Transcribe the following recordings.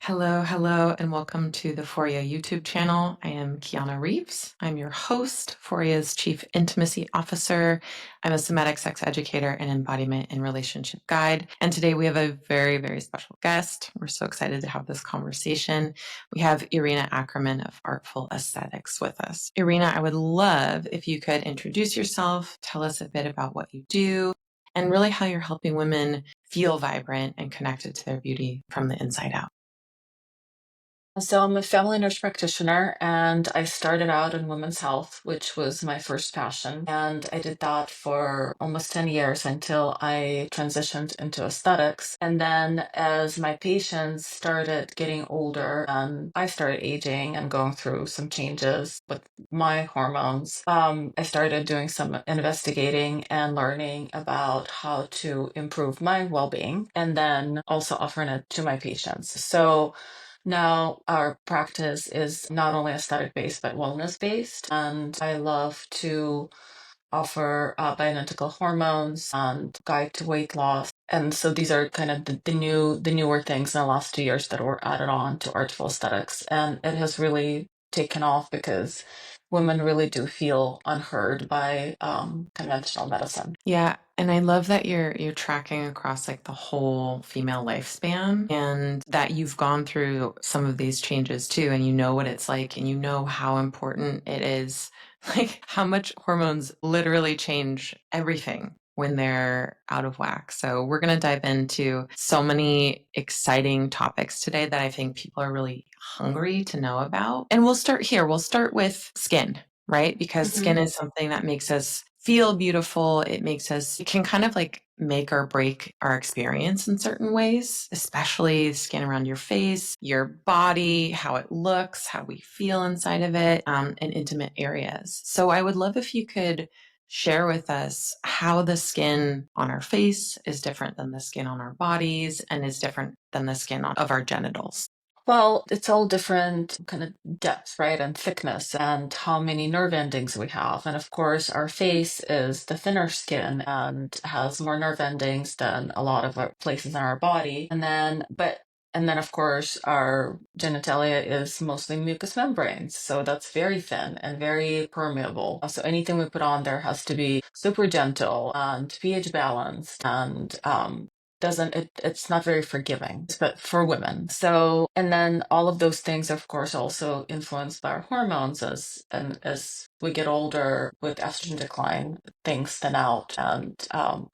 Hello, hello, and welcome to the Foria YouTube channel. I am Kiana Reeves. I'm your host, Foria's Chief Intimacy Officer. I'm a somatic sex educator and embodiment and relationship guide. And today we have a very, very special guest. We're so excited to have this conversation. We have Irina Akkerman of Artful Aesthetics with us. Irina, I would love if you could introduce yourself, tell us a bit about what you do, and really how you're helping women feel vibrant and connected to their beauty from the inside out. So I'm a family nurse practitioner, and I started out in women's health, which was my first passion. And I did that for almost 10 years until I transitioned into aesthetics. And then as my patients started getting older and I started aging and going through some changes with my hormones, I started doing some investigating and learning about how to improve my well-being and then also offering it to my patients. So now, our practice is not only aesthetic based, but wellness based. And I love to offer bioidentical hormones and guide to weight loss. And so these are kind of the newer things in the last 2 years that were added on to artful aesthetics. And it has really taken off because women really do feel unheard by conventional medicine. Yeah, and I love that you're tracking across like the whole female lifespan and that you've gone through some of these changes too and you know what it's like and you know how important it is, like how much hormones literally change everything when they're out of whack. So we're going to dive into so many exciting topics today that I think people are really hungry to know about. And we'll start here. We'll start with skin, right? Because Mhm. skin is something that makes us feel beautiful. It can kind of like make or break our experience in certain ways, especially skin around your face, your body, how it looks, how we feel inside of it, and intimate areas. So I would love if you could share with us how the skin on our face is different than the skin on our bodies and is different than the skin of our genitals. Well, it's all different kind of depth, right? And thickness and how many nerve endings we have. And of course, our face is the thinner skin and has more nerve endings than a lot of our places in our body. And then of course, our genitalia is mostly mucous membranes. So that's very thin and very permeable. So anything we put on there has to be super gentle and pH balanced and it's not very forgiving, but for women. So, and then all of those things of course also influenced by our hormones as we get older with estrogen decline, things thin out and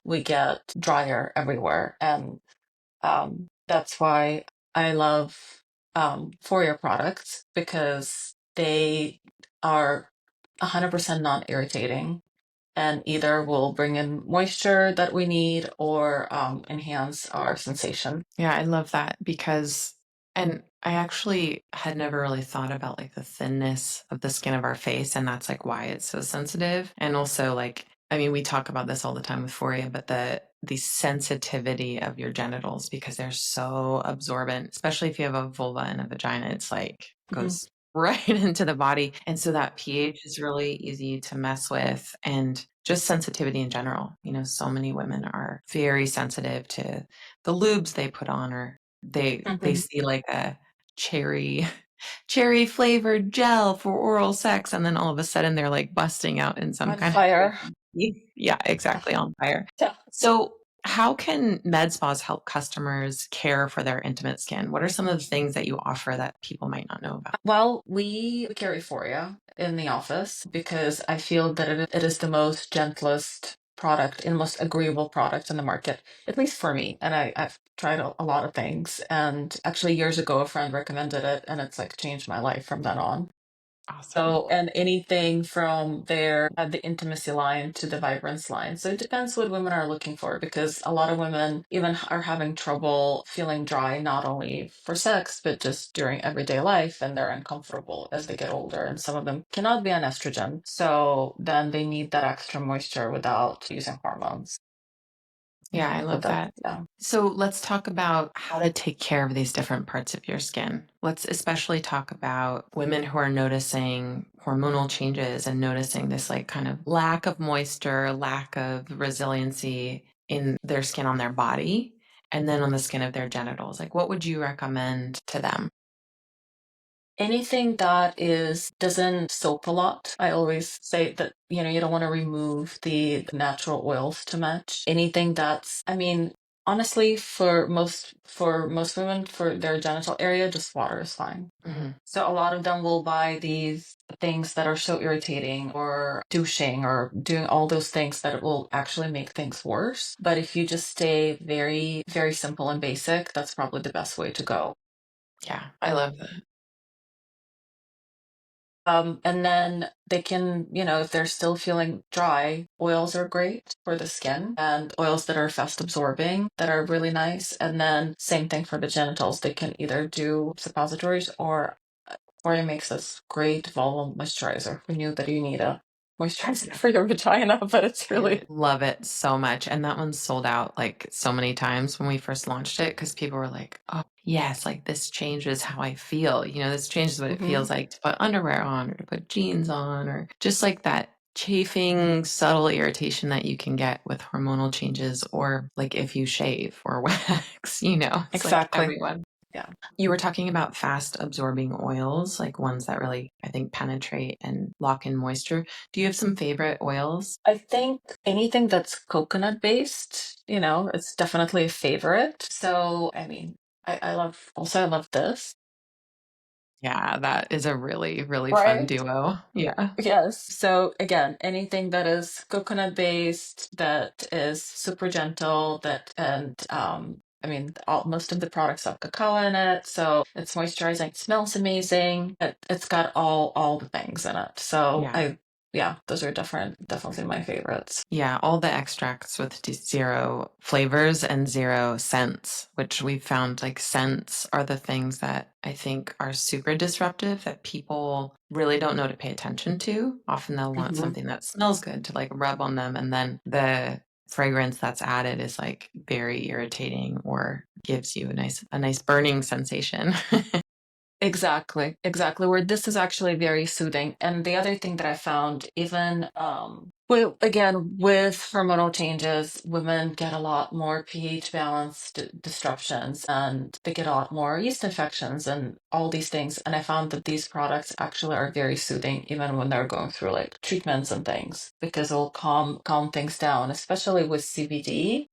we get drier everywhere. And that's why I love Fourier products, because they are 100% non-irritating and either will bring in moisture that we need or enhance our sensation. Yeah, I love that because, and I actually had never really thought about like the thinness of the skin of our face, and that's like why it's so sensitive. And also, like, I mean, we talk about this all the time with Foria, but the sensitivity of your genitals because they're so absorbent, especially if you have a vulva and a vagina, it's like Mhm. goes right into the body. And so that pH is really easy to mess with and just sensitivity in general. You know, so many women are very sensitive to the lubes they put on, or they Mhm. see like a cherry cherry flavored gel for oral sex and then all of a sudden they're like busting out in some On kind of fire. yeah, exactly, on fire. Yeah. So how can med spas help customers care for their intimate skin? What are some of the things that you offer that people might not know about? Well, we carry Foria in the office because I feel that it is the most gentlest product and most agreeable product in the market, at least for me. And I've tried a lot of things. And actually, years ago, a friend recommended it, and it's like changed my life from then on. Awesome. So, and anything from there, the intimacy line to the vibrance line. So it depends what women are looking for, because a lot of women even are having trouble feeling dry, not only for sex, but just during everyday life. And they're uncomfortable as they get older. And some of them cannot be on estrogen. So then they need that extra moisture without using hormones. Yeah, I But love that, that. yeah. So let's talk about how to take care of these different parts of your skin. Let's especially talk about women who are noticing hormonal changes and noticing this like kind of lack of moisture, lack of resiliency in their skin on their body. and then on the skin of their genitals. Like, what would you recommend to them? Anything that is doesn't soak a lot. I always say that, you don't want to remove the natural oils too much. Anything that's, I mean, honestly, for most women, for their genital area, just water is fine. Mhm. So a lot of them will buy these things that are so irritating, or douching, or doing all those things that it will actually make things worse. But if you just stay very, very simple and basic, that's probably the best way to go. Yeah, I love that. And then they can, if they're still feeling dry, oils are great for the skin, and oils that are fast absorbing that are really nice. And then same thing for the genitals. They can either do suppositories, or it makes this great vulval moisturizer. Who knew that you need a moisturizer for your vagina? But it's I really. love it so much, and that one sold out, like, so many times when we first launched it because people were like, "Oh, yes, like, this changes how I feel." This changes what it feels Mhm. like to put underwear on or to put jeans on or just, like, that chafing, subtle irritation that you can get with hormonal changes or, like, if you shave or wax, it's like Exactly. everyone. Yeah. You were talking about fast absorbing oils, like ones that really, I think, penetrate and lock in moisture. Do you have some favorite oils? I think anything that's coconut based, it's definitely a favorite. So, I mean, I love this. Yeah, that is a really, really fun Right? duo. Yeah. Yes. So again, anything that is coconut based, that is super gentle, I mean, most of the products have cacao in it, so it's moisturizing. It smells amazing. It's got all the things in it. So Yeah. yeah, those are definitely my favorites. Yeah, all the extracts with zero flavors and zero scents, which we've found like scents are the things that I think are super disruptive that people really don't know to pay attention to. Often they'll want Mhm. something that smells good to like rub on them, and then the fragrance that's added is like very irritating or gives you a nice burning sensation. Exactly, exactly. Where this is actually very soothing. And the other thing that I found, even well, again, with hormonal changes, women get a lot more pH balance disruptions, and they get a lot more yeast infections and all these things. And I found that these products actually are very soothing, even when they're going through like treatments and things, because it'll calm things down, especially with CBD.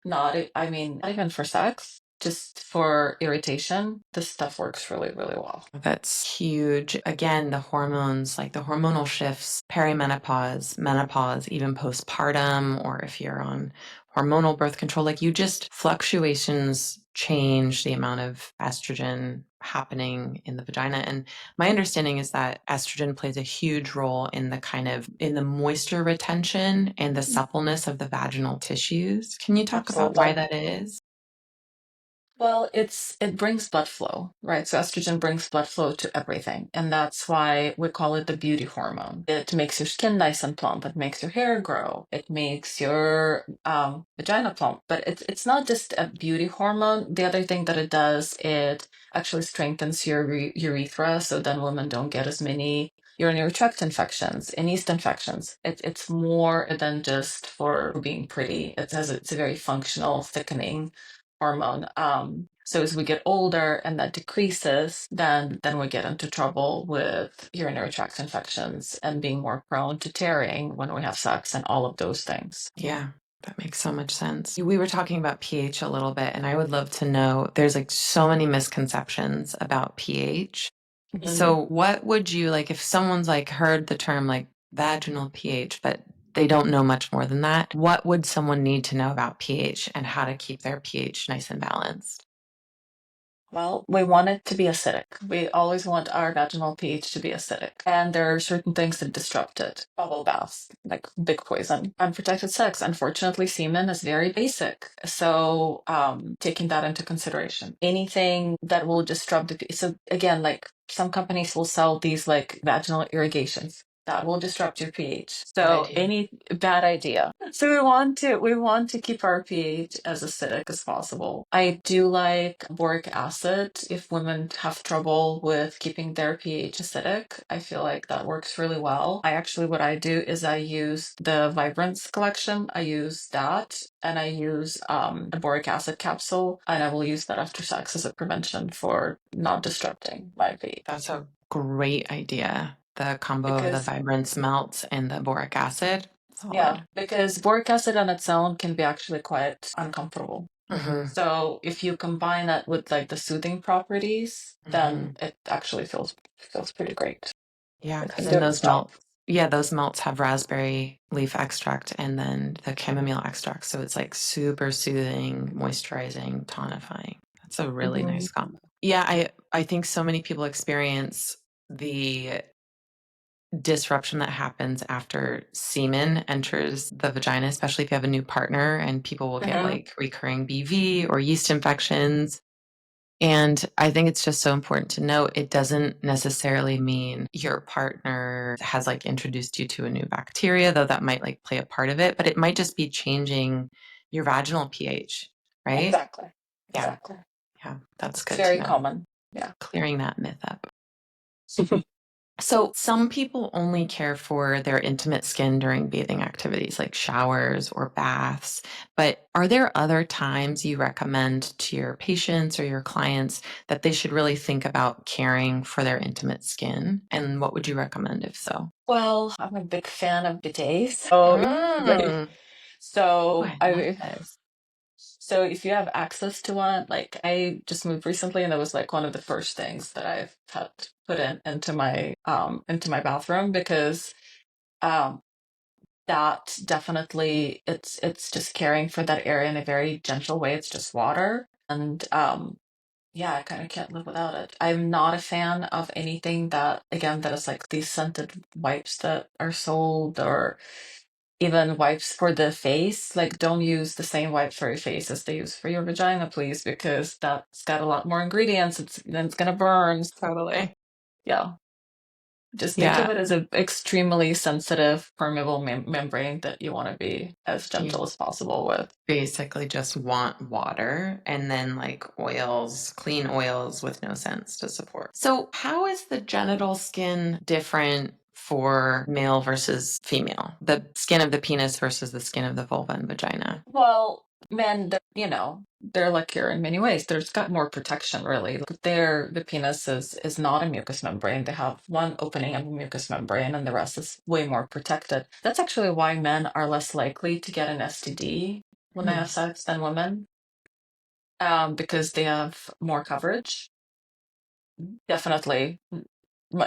I mean, not even for sex, just for irritation. This stuff works really, really well. That's huge. Again, the hormones, like the hormonal shifts, perimenopause, menopause, even postpartum, or if you're on hormonal birth control, like you just fluctuations change the amount of estrogen happening in the vagina. And my understanding is that estrogen plays a huge role in the moisture retention and the suppleness of the vaginal tissues. Can you talk about why Absolutely. that is? Well, it brings blood flow, right? So estrogen brings blood flow to everything, and that's why we call it the beauty hormone. It makes your skin nice and plump. It makes your hair grow. It makes your vagina plump. But it's not just a beauty hormone. The other thing that it does, it actually strengthens your urethra, so then women don't get as many urinary tract infections and yeast infections. It's more than just for being pretty. It's a very functional thickening hormone. So as we get older and that decreases, then we get into trouble with urinary tract infections and being more prone to tearing when we have sex and all of those things. Yeah, that makes so much sense. We were talking about pH a little bit, and I would love to know there's like so many misconceptions about pH. Mhm. So, what would you like if someone's like heard the term like vaginal pH, but they don't know much more than that? What would someone need to know about pH and how to keep their pH nice and balanced? Well, we want it to be acidic. We always want our vaginal pH to be acidic. And there are certain things that disrupt it. Bubble baths, like big poison. Unprotected sex. Unfortunately, semen is very basic. So taking that into consideration. Anything that will disrupt the pH. So again, like some companies will sell these like vaginal irrigations. that will disrupt your pH. Bad So idea. any bad idea. So we want to keep our pH as acidic as possible. I do like boric acid if women have trouble with keeping their pH acidic. I feel like that works really well. What I do is I use the Vibrance collection. I use that, and I use a boric acid capsule, and I will use that after sex as a prevention for not disrupting my pH. That's a great idea. The combo of the Because Vibrance melt and the boric acid. Yeah, Solid. because boric acid on its own can be actually quite uncomfortable. Hmm. So if you combine that with like the soothing properties, then Hmm. it actually feels pretty great. Yeah, It can because do in its those job. melts, yeah, those melts have raspberry leaf extract and then the chamomile extract. So it's like super soothing, moisturizing, tonifying. That's a really Hmm. nice combo. Yeah, I think so many people experience the disruption that happens after semen enters the vagina, especially if you have a new partner and people will get Hmm. like recurring BV or yeast infections. And I think it's just so important to note it doesn't necessarily mean your partner has like introduced you to a new bacteria, though that might like play a part of it, but it might just be changing your vaginal pH, right? Exactly. Yeah. Exactly. Yeah. That's It's good to very know. common. Yeah. Clearing that myth up. So, some people only care for their intimate skin during bathing activities like showers or baths. But are there other times you recommend to your patients or your clients that they should really think about caring for their intimate skin? And what would you recommend if so? Well, I'm a big fan of bidets. So, like, Mm. Oh, so I love I this. So if you have access to one, like I just moved recently and that was like one of the first things that I've had put into my bathroom because um that definitely it's just caring for that area in a very gentle way. It's just water. And yeah, I kind of can't live without it. I'm not a fan of anything that again that is like these scented wipes that are sold or even wipes for the face, like don't use the same wipe for your face as they use for your vagina, please, because that's got a lot more ingredients. It's gonna burn. Totally. Yeah, just think of Yeah. it as an extremely sensitive, permeable membrane that you want to be as gentle You as possible with. basically just want water and then like oils, clean oils with no scents to support. So, how is the genital skin different for male versus female? The skin of the penis versus the skin of the vulva and vagina? Well, men, they're luckier in many ways. There's got more protection, really. Like the penis is not a mucous membrane. They have one opening of a mucous membrane, and the rest is way more protected. That's actually why men are less likely to get an STD when they Hmm. have sex than women, because they have more coverage. Definitely,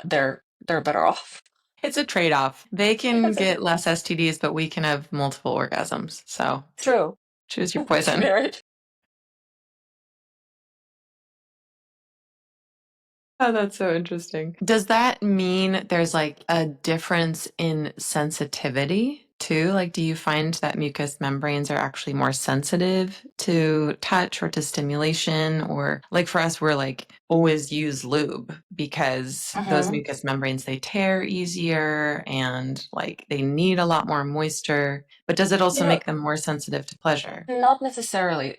they're better off. It's a trade off. They can It's a get less STDs, but we can have multiple orgasms. So, true. choose your That's poison. very Oh, that's so interesting. Does that mean there's like a difference in sensitivity too? Like, do you find that mucous membranes are actually more sensitive to touch or to stimulation? Or like for us, we're like always use lube because those true. mucous membranes, they tear easier and like they need a lot more moisture. But does it You also know, make them more sensitive to pleasure? Not necessarily.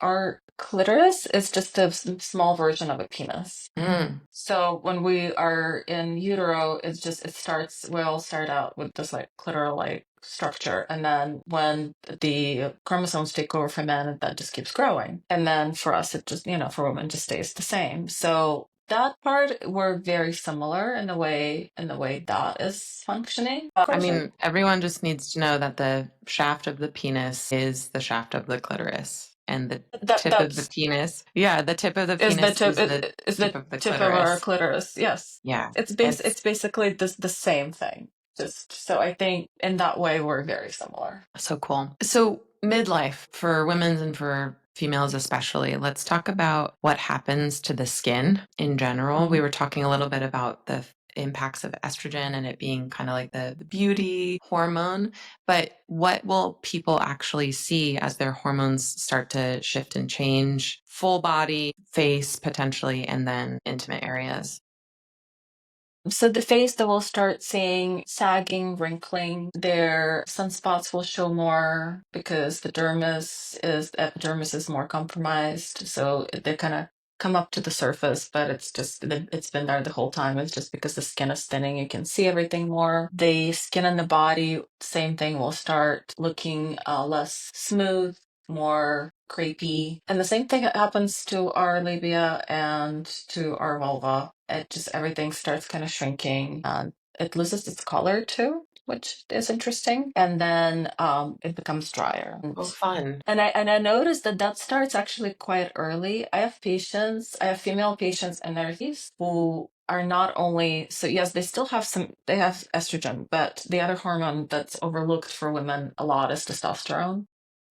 Our clitoris is just a small version of a penis. Mm. So when we are in utero, we all start out with this like clitoral-like structure. And then when the chromosomes take over for men, that just keeps growing. And then for us, for women, just stays the same. So that part, we're very similar in the way that is functioning. Of I course, mean, everyone just needs to know that the shaft of the penis is the shaft of the clitoris, and the tip of the that's penis, yeah, the tip of the is the penis tip is the is tip the of the tip of our clitoris. clitoris. Yes, Yeah, it's basically the same thing. Just so I think in that way we're very similar. so cool. So, midlife for women and for females especially, let's talk about what happens to the skin in general. We Mhm. were talking a little bit about the impacts of estrogen and it being kind of like the beauty hormone, but what will people actually see as their hormones start to shift and change? Full body, face potentially, and then intimate areas. So the face, they will start seeing sagging, wrinkling. Their sunspots will show more because the epidermis is more compromised. So they kind of come up to the surface, but it's been there the whole time. It's just because the skin is thinning, you can see everything more. The skin in the body, same thing, will start looking less smooth, more crepey. And the same thing happens to our labia and to our vulva. It just everything starts kind of shrinking and it loses its color too, which is interesting. And then it becomes drier. Oh, fun. And I noticed that that starts actually quite early. I have female patients in their 30s who are not only, so yes, they have estrogen, but the other hormone that's overlooked for women a lot is testosterone,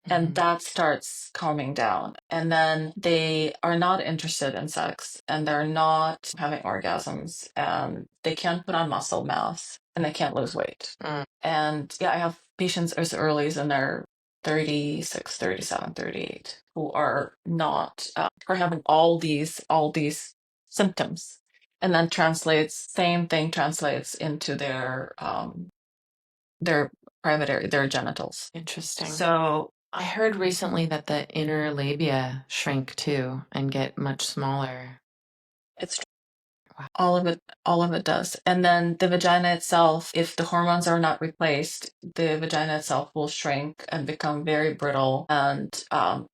and Mhm. that starts calming down, and then they are not interested in sex and they're not having orgasms and they can't put on muscle mass and they can't lose weight. Mm. And yeah, I have patients as early as in their 36, 37, 38 who are not are having all these symptoms, and then same thing translates into their private area, their genitals. Interesting. So I heard recently that the inner labia shrink too and get much smaller. it's Wow. all of it does. And then the vagina itself, if the hormones are not replaced, the vagina itself will shrink and become very brittle. And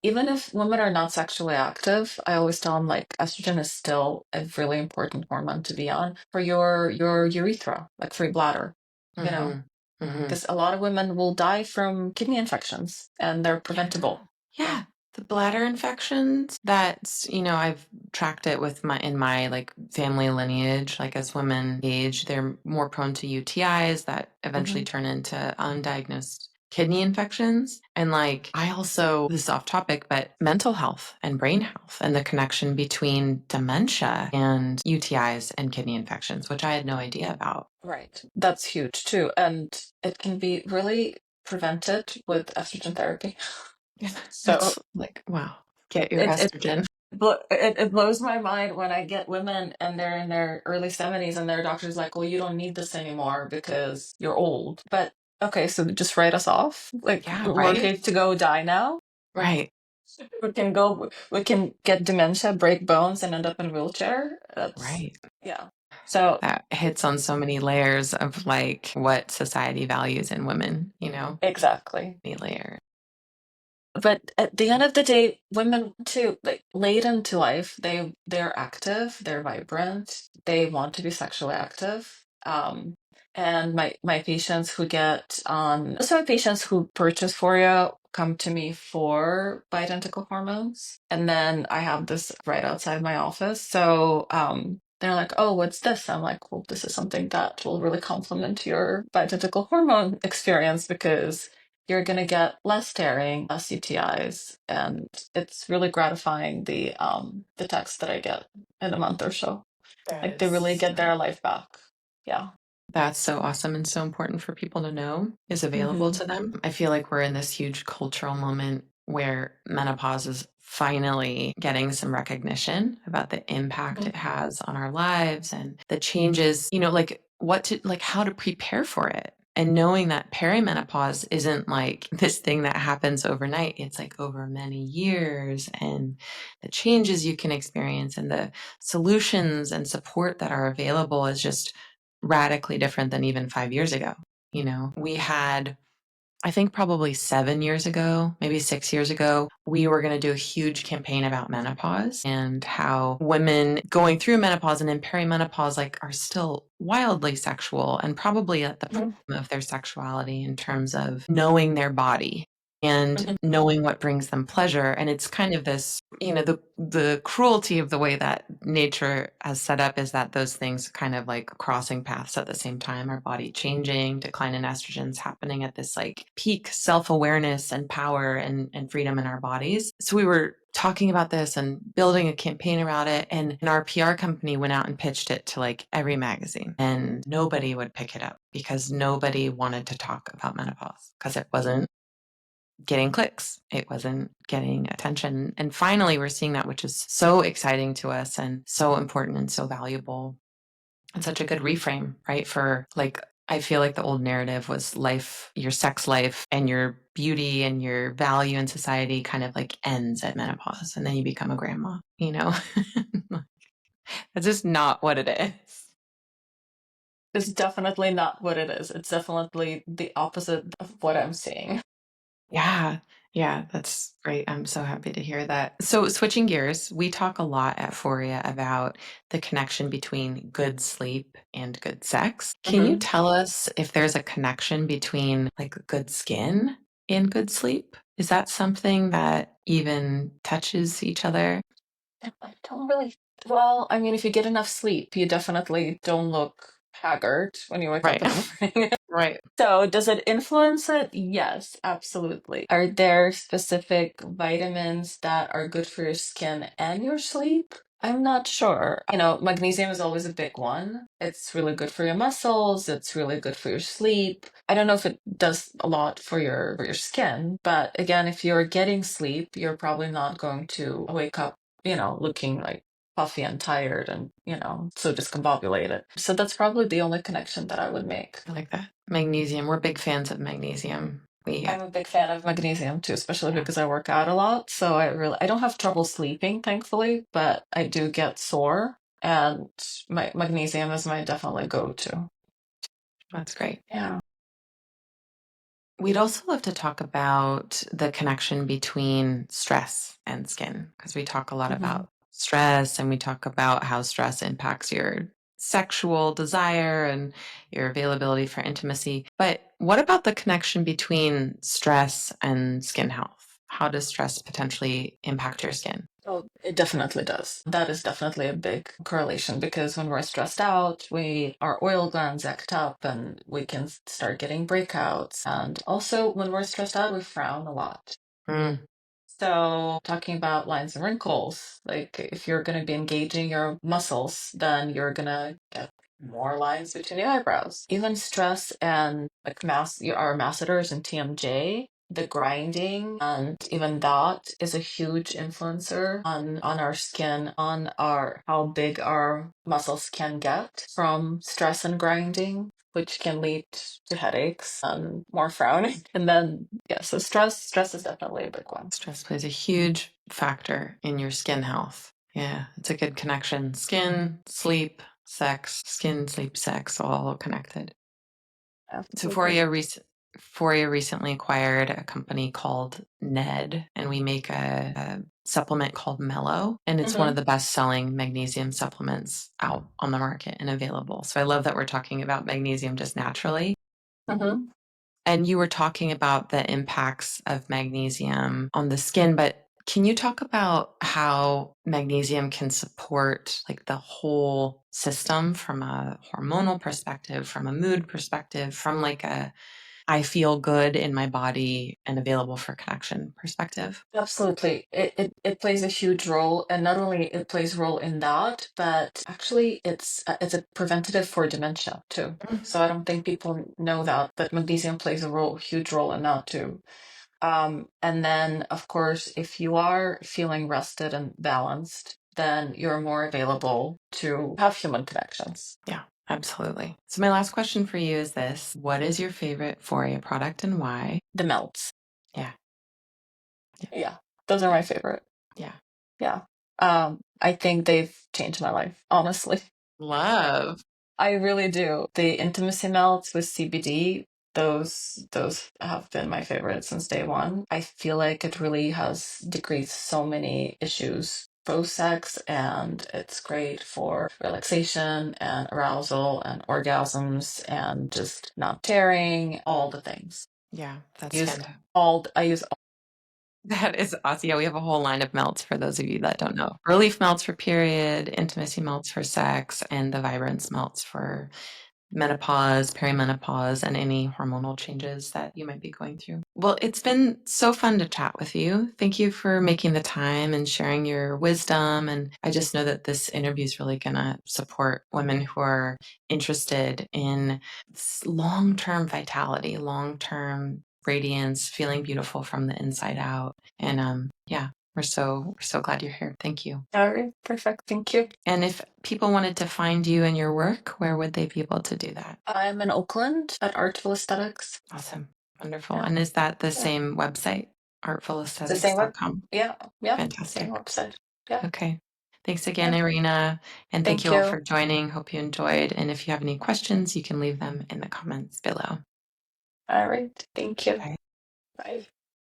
even if women are not sexually active, I always tell them like estrogen is still a really important hormone to be on for your urethra, like for your bladder, you know, Hmm. Hmm. because a lot of women will die from kidney infections and they're Yeah. preventable. Yeah. Yeah. The bladder infections, I've tracked it in my like family lineage. Like as women age, they're more prone to UTIs that eventually Hmm. turn into undiagnosed kidney infections. And like, this is off topic, but mental health and brain health and the connection between dementia and UTIs and kidney infections, which I had no idea about. Right. That's huge too. And it can be really prevented with estrogen therapy. Yeah. So That's like, wow, get your it estrogen. it blows my mind when I get women and they're in their early 70s and their doctor's like, well, you don't need this anymore because you're old. But okay, so just write us off. Like Yeah, we're right? okay to go die now. Right. We can get dementia, break bones, and end up in a wheelchair. That's Right. yeah. So That hits on so many layers of like what society values in women, exactly. many layers. But at the end of the day, women too, like late into life, they're active, they're vibrant, they want to be sexually active. And my patients who get on, so my patients who purchase Foria come to me for bioidentical hormones, and then I have this right outside my office. So they're like, "Oh, what's this?" I'm like, "Well, this is something that will really complement your bioidentical hormone experience because." You're going to get less tearing, less UTIs, and it's really gratifying the text that I get in a month or so. That Like they really is get their life back. Yeah. That's so awesome and so important for people to know is available Hmm. to them. I feel like we're in this huge cultural moment where menopause is finally getting some recognition about the impact it has on our lives and the changes, like how to prepare for it. And knowing that perimenopause isn't like this thing that happens overnight, it's like over many years, and the changes you can experience and the solutions and support that are available is just radically different than even 5 years ago. We had, I think probably 7 years ago, maybe 6 years ago, we were gonna do a huge campaign about menopause and how women going through menopause and in perimenopause, like, are still wildly sexual and probably at the Mhm. prime of their sexuality in terms of knowing their body and Mhm. knowing what brings them pleasure. And it's kind of this, the cruelty of the way that nature has set up is that those things kind of like crossing paths at the same time, our body changing, decline in estrogens happening at this like peak self-awareness and power and freedom in our bodies. So we were talking about this and building a campaign around it. And our PR company went out and pitched it to like every magazine, and nobody would pick it up because nobody wanted to talk about menopause because it wasn't getting clicks. It wasn't getting attention. And finally, we're seeing that, which is so exciting to us and so important and so valuable. It's such a good reframe, right? For like, I feel like the old narrative was life, your sex life and your beauty and your value in society kind of like ends at menopause and then you become a grandma, you know? That's just not what it is. It's definitely not what it is. It's definitely the opposite of what I'm seeing. Yeah. Yeah, that's great. I'm so happy to hear that. So, switching gears, we talk a lot at Foria about the connection between good sleep and good sex. Can you Mhm. tell us if there's a connection between like good skin and good sleep? Is that something that even touches each other? I don't really. Well, I mean, if you get enough sleep, you definitely don't look haggard when you wake up Right. in the morning. Right. So, does it influence it? Yes, absolutely. Are there specific vitamins that are good for your skin and your sleep? I'm not sure. Magnesium is always a big one. It's really good for your muscles, it's really good for your sleep. I don't know if it does a lot for your skin, but again, if you're getting sleep, you're probably not going to wake up, looking like puffy and tired and, so discombobulated. So that's probably the only connection that I would make. I like that. Magnesium. We're big fans of magnesium. I'm a big fan of magnesium too, especially Yeah, because I work out a lot. So I don't have trouble sleeping, thankfully, but I do get sore, and my magnesium is my definitely go-to. that's great. Yeah. We'd also love to talk about the connection between stress and skin, because we talk a lot Hmm. about stress and we talk about how stress impacts your sexual desire and your availability for intimacy. But what about the connection between stress and skin health? How does stress potentially impact your skin? Oh, it definitely does. That is definitely a big correlation because when we're stressed out, our oil glands act up and we can start getting breakouts. And also when we're stressed out, we frown a lot. Mm, So, talking about lines and wrinkles, like if you're going to be engaging your muscles, then you're going to get more lines between the eyebrows. Even stress and like our masseters and TMJ, the grinding, and even that is a huge influencer on our skin, on our how big our muscles can get from stress and grinding, which can lead to headaches and more frowning. And then, yeah, so stress is definitely a big one. stress plays a huge factor in your skin health. Yeah, it's a good connection. Skin, sleep, sex, skin, sleep, sex, all connected. So Absolutely. Foria recently acquired a company called Ned, and we make a supplement called Mellow, and it's one of Hmm. the best-selling magnesium supplements out on the market and available. So I love that we're talking about magnesium just naturally. Hmm. And you were talking about the impacts of magnesium on the skin, but can you talk about how magnesium can support like the whole system from a hormonal perspective, from a mood perspective, from like a I feel good in my body and available for connection perspective? Absolutely. It plays a huge role, and not only it plays a role in that, but actually it's a preventative for dementia too. Mm. So I don't think people know that, but magnesium plays huge role in that too. And then, of course, if you are feeling rested and balanced, then you're more available to have human connections. Yeah, absolutely. So my last question for you is this. What is your favorite Foria product and why? The melts. Yeah, yeah, Yeah, those are my favorite. yeah. Yeah. I think they've changed my life, honestly. Love. I really do. The intimacy melts with CBD, those have been my favorite since day one. I feel like it really has decreased so many issues post sex, and it's great for relaxation and arousal and orgasms and just not tearing, all the things. Yeah, that's Use fantastic. I use That is awesome. Yeah, we have a whole line of melts for those of you that don't know. Relief melts for period, intimacy melts for sex, and the vibrance melts for menopause, perimenopause, and any hormonal changes that you might be going through. Well, it's been so fun to chat with you. Thank you for making the time and sharing your wisdom. And I just know that this interview is really going to support women who are interested in long term vitality, long term radiance, feeling beautiful from the inside out. And yeah, We're so glad you're here. Thank you. All right, perfect. Thank you. And if people wanted to find you and your work, where would they be able to do that? I'm in Oakland at Artful Aesthetics. Awesome. Wonderful. Yeah, And is that the yeah. same website, It's the same web. artfulaesthetics.com? Yeah, yeah. Same Fantastic. website. Yeah, Okay. Thanks again, yeah. Irina. And thank Thank you all you. for joining. Hope you enjoyed. And if you have any questions, you can leave them in the comments below. All right. Thank you. Bye. Bye.